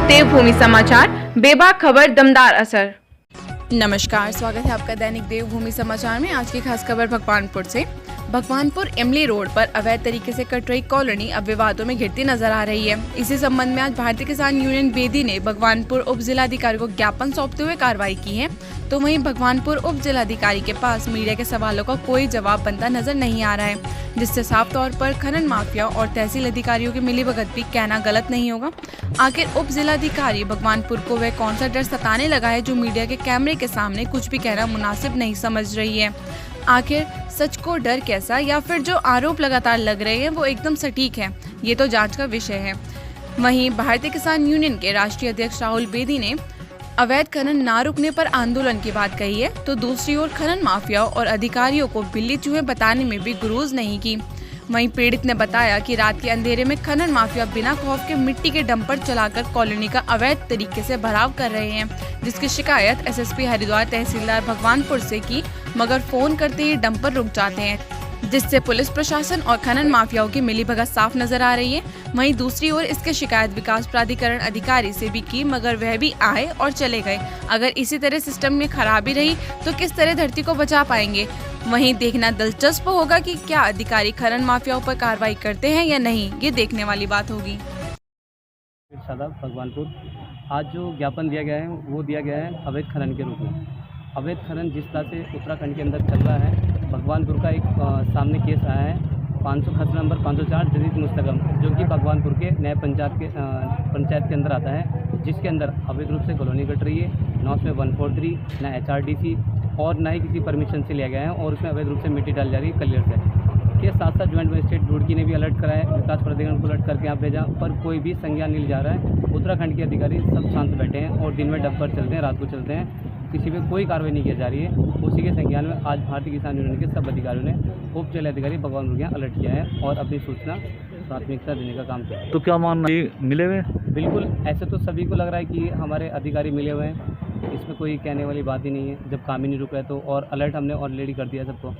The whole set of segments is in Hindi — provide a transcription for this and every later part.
देवभूमि समाचार, बेबाक खबर, दमदार असर। नमस्कार, स्वागत है आपका दैनिक देवभूमि समाचार में। आज की खास खबर भगवानपुर से। भगवानपुर इमली रोड पर अवैध तरीके से कट रही कॉलोनी अब विवादों में घिरती नजर आ रही है। इसी संबंध में आज भारतीय किसान यूनियन बेदी ने भगवानपुर उप जिलाधिकारी को ज्ञापन सौंपते हुए कार्रवाई की है। तो वहीं भगवानपुर उप जिलाधिकारी के पास मीडिया के सवालों का कोई जवाब बनता नजर नहीं आ रहा है, जिससे साफ तौर पर खनन माफिया और तहसील अधिकारियों की मिलीभगत भी कहना गलत नहीं होगा। आखिर उप जिलाधिकारी भगवानपुर को वह कौन सा डर सताने लगा है जो मीडिया के कैमरे के सामने कुछ भी कहना मुनासिब नहीं समझ रही है। आखिर सच को डर कैसा, या फिर जो आरोप लगातार लग रहे हैं वो एकदम सटीक है, ये तो जांच का विषय है। वहीं भारतीय किसान यूनियन के राष्ट्रीय अध्यक्ष राहुल बेदी ने अवैध खनन न रुकने पर आंदोलन की बात कही है, तो दूसरी ओर खनन माफिया और अधिकारियों को बिल्ली चूहे बताने में भी गुरूज नहीं की। वहीं पीड़ित ने बताया कि रात के अंधेरे में खनन माफिया बिना खौफ के मिट्टी के डंपर चलाकर कॉलोनी का अवैध तरीके से भराव कर रहे हैं, जिसकी शिकायत एसएसपी हरिद्वार तहसीलदार भगवानपुर से की, मगर फोन करते ही डंपर रुक जाते हैं, जिससे पुलिस प्रशासन और खनन माफियाओं की मिलीभगत साफ नजर आ रही है। वहीं दूसरी ओर इसके शिकायत विकास प्राधिकरण अधिकारी से भी की, मगर वह भी आए और चले गए। अगर इसी तरह सिस्टम में खराबी रही तो किस तरह धरती को बचा पाएंगे। वहीं देखना दिलचस्प होगा कि क्या अधिकारी खनन माफियाओं पर कार्रवाई करते हैं या नहीं, ये देखने वाली बात होगी। भगवानपुर आज जो ज्ञापन दिया गया है वो दिया गया है अवैध खनन के रूप में। अवैध खनन जिस तरह से उत्तराखंड के अंदर चल रहा है, भगवानपुर का एक सामने केस आया है 500 नंबर 504 जदीद मुस्तकम, जो कि भगवानपुर के नए पंचायत के अंदर आता है, जिसके अंदर अवैध रूप से कॉलोनी कट रही है। ना उसमें 143 ना HRDC और ना ही किसी परमिशन से लिया गया है, और उसमें अवैध रूप से मिट्टी डाली जा रही है क्लियर से। के साथ साथ ज्वाइंट मजिस्ट्रेट रुड़की ने भी अलर्ट कराया है, विकास प्राधिकरण को अलर्ट करके यहाँ भेजा, पर कोई भी संज्ञान नहीं लिया जा रहा है। उत्तराखंड के अधिकारी सब शांत बैठे हैं और दिन में डंपर चलते हैं, रात को चलते हैं, किसी पे कोई कार्रवाई नहीं की जा रही है। उसी के संज्ञान में आज भारतीय किसान यूनियन के सब अधिकारियों ने उप जिलाधिकारी भगवानपुर के यहाँ अलर्ट किया है और अपनी सूचना प्राथमिकता देने का काम किया है। तो क्या मानना है, मिले हुए? बिल्कुल, ऐसे तो सभी को लग रहा है कि हमारे अधिकारी मिले हुए हैं, इसमें कोई कहने वाली बात ही नहीं है। जब काम ही नहीं रुका है तो, और अलर्ट हमने ऑलरेडी कर दिया सबको।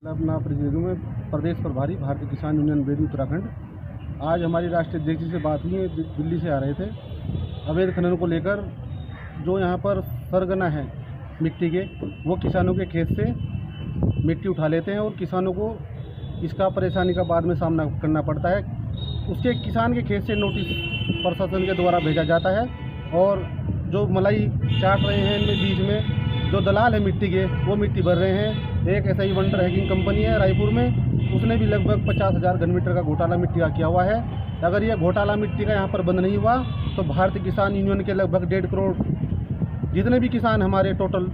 अपना प्रतिनिधियों में प्रदेश प्रभारी भारतीय किसान यूनियन बेदी उत्तराखंड। आज हमारी राष्ट्रीय अध्यक्ष जी से बात हुई है, दिल्ली से आ रहे थे। अवैध खनन को लेकर जो यहाँ पर सरगना है मिट्टी के, वो किसानों के खेत से मिट्टी उठा लेते हैं और किसानों को इसका परेशानी का बाद में सामना करना पड़ता है। उसके किसान के खेत से नोटिस प्रशासन के द्वारा भेजा जाता है, और जो मलाई चाट रहे हैं इनमें बीच में जो दलाल है मिट्टी के, वो मिट्टी भर रहे हैं। एक ऐसा ही वंडर हैगिंग कंपनी है रायपुर में, उसने भी लगभग 50,000 घन मीटर का घोटाला मिट्टी का किया हुआ है। अगर ये घोटाला मिट्टी का यहाँ पर बंद नहीं हुआ तो भारतीय किसान यूनियन के लगभग 1.5 करोड़ जितने भी किसान हमारे टोटल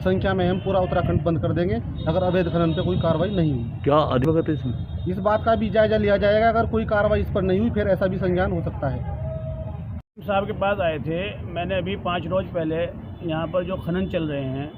संख्या में हम पूरा उत्तराखंड बंद कर देंगे, अगर अवैध खनन पे कोई कार्रवाई नहीं हुई। क्या अधिवगत है इसमें? इस बात का भी जायजा लिया जाएगा। अगर कोई कार्रवाई इस पर नहीं हुई फिर ऐसा भी संज्ञान हो सकता है। साहब के पास आए थे, मैंने अभी 5 रोज पहले यहाँ पर जो खनन चल रहे हैं,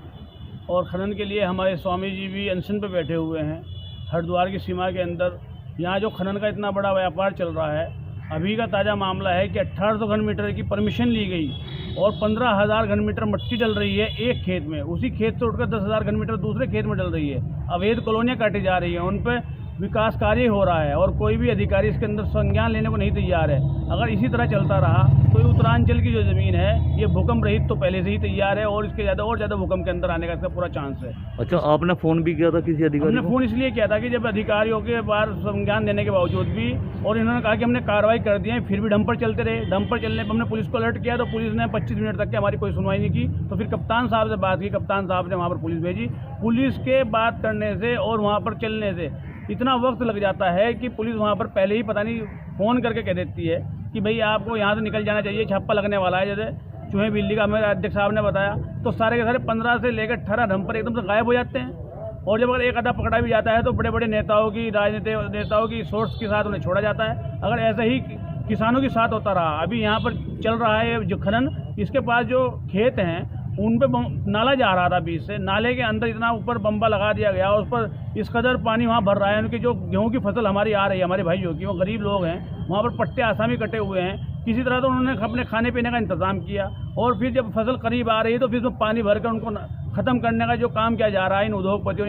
और खनन के लिए हमारे स्वामी जी भी अनशन पे बैठे हुए हैं हरिद्वार की सीमा के अंदर। यहाँ जो खनन का इतना बड़ा व्यापार चल रहा है, अभी का ताज़ा मामला है कि 1800 घन मीटर की परमिशन ली गई और 15,000 घन मीटर मिट्टी डल रही है एक खेत में। उसी खेत से उठकर 10,000 घन मीटर दूसरे खेत में डल रही है। अवैध कॉलोनियाँ काटी जा रही हैं, उन पर विकास कार्य हो रहा है, और कोई भी अधिकारी इसके अंदर संज्ञान लेने को नहीं तैयार है। अगर इसी तरह चलता रहा तो उत्तरांचल की जो ज़मीन है ये भूकंप रहित तो पहले से ही तैयार है, और इसके ज़्यादा भूकंप के अंदर आने का इसका पूरा चांस है। अच्छा, आपने फ़ोन भी किया था किसी अधिकारी को? हमने फ़ोन इसलिए किया था कि जब अधिकारियों के बार संज्ञान देने के बावजूद भी, और इन्होंने कहा कि हमने कार्रवाई कर दी है, फिर भी डंपर चलते रहे। डंपर चलने पर हमने पुलिस को अलर्ट किया तो पुलिस ने 25 मिनट तक के हमारी कोई सुनवाई नहीं की। तो फिर कप्तान साहब से बात की, कप्तान साहब ने वहाँ पर पुलिस भेजी। पुलिस के बात करने से और वहाँ पर चलने से इतना वक्त लग जाता है कि पुलिस वहाँ पर पहले ही पता नहीं फ़ोन करके कह देती है कि भाई आपको यहाँ से निकल जाना चाहिए, छापा लगने वाला है। जैसे चूहे बिल्ली का मेरे अध्यक्ष साहब ने बताया, तो सारे के सारे 15 से लेकर 18 डंपर एकदम से गायब हो जाते हैं। और जब अगर एक आधा पकड़ा भी जाता है तो बड़े बड़े नेताओं की, राजनीतिक नेताओं की सोर्स के साथ उन्हें छोड़ा जाता है। अगर ऐसे ही किसानों के साथ होता रहा, अभी यहाँ पर चल रहा है जो खनन, इसके पास जो खेत हैं उन पे नाला जा रहा था, बीच से नाले के अंदर इतना ऊपर बम्बा लगा दिया गया, उस पर इस कदर पानी वहाँ भर रहा है। उनकी जो गेहूं की फसल हमारी आ रही है, हमारे भाइयों की, वो गरीब लोग हैं, वहाँ पर पट्टे आसामी कटे हुए हैं। किसी तरह तो उन्होंने अपने खाने पीने का इंतज़ाम किया, और फिर जब फसल करीब आ रही है तो फिर उसमें पानी भर कर उनको ख़त्म करने का जो काम किया जा रहा है इन उद्योगपतियों,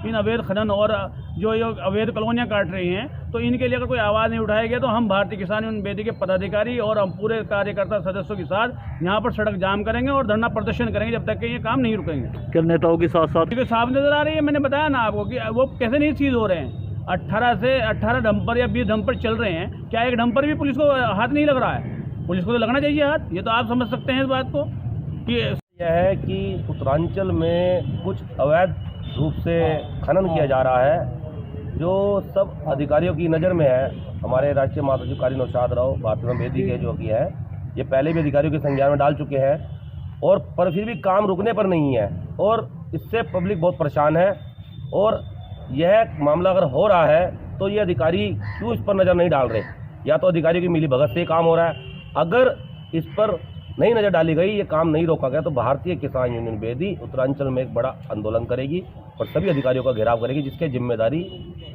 इन अवैध खनन और जो ये अवैध कॉलोनियाँ काट रही हैं, तो इनके लिए अगर कोई आवाज़ नहीं उठाई गई तो हम भारतीय किसान यूनियन बेदी के पदाधिकारी और हम पूरे कार्यकर्ता सदस्यों के साथ यहाँ पर सड़क जाम करेंगे और धरना प्रदर्शन करेंगे जब तक कि ये काम नहीं रुकेंगे। क्या नेताओं के साथ साथ क्योंकि साफ नज़र आ रही है, मैंने बताया ना आपको कि वो कैसे नहीं चीज़ हो रहे हैं। 18 डंपर या 20 डंपर चल रहे हैं, क्या एक डंपर भी पुलिस को हाथ नहीं लग रहा है? पुलिस को तो लगना चाहिए हाथ। ये तो आप समझ सकते हैं इस बात को कि यह है कि उत्तरांचल में कुछ अवैध रूप से खनन किया जा रहा है, जो सब अधिकारियों की नज़र में है। हमारे राष्ट्रीय महासचिव कारी नौशाद राव भारतीय बेदी के जो कि है, ये पहले भी अधिकारियों के संज्ञान में डाल चुके हैं और पर फिर भी काम रुकने पर नहीं है और इससे पब्लिक बहुत परेशान है। और यह मामला अगर हो रहा है तो ये अधिकारी क्यों इस पर नज़र नहीं डाल रहे? या तो अधिकारियों की मिली भगत से काम हो रहा है। अगर इस पर नहीं नज़र डाली गई, ये काम नहीं रोका गया, तो भारतीय किसान यूनियन बेदी उत्तरांचल में एक बड़ा आंदोलन करेगी और सभी अधिकारियों का घेराव करेगी, जिसके जिम्मेदारी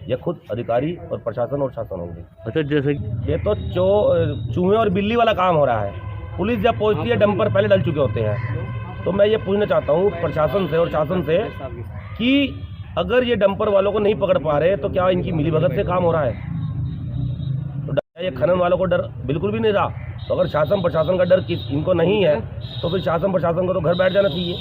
ये खुद अधिकारी और प्रशासन और शासन होंगे। अच्छा, जैसे ये तो चूहे और बिल्ली वाला काम हो रहा है। पुलिस जब पहुंचती है, डंपर पहले डल चुके होते हैं। तो मैं ये पूछना चाहता हूँ प्रशासन से और शासन से कि अगर ये डंपर वालों को नहीं पकड़ पा रहे तो क्या इनकी मिलीभगत से काम हो रहा है? तो ये खनन वालों को डर बिल्कुल भी नहीं रहा। तो अगर शासन प्रशासन का डर इनको नहीं है तो फिर शासन प्रशासन को तो घर बैठ जाना चाहिए।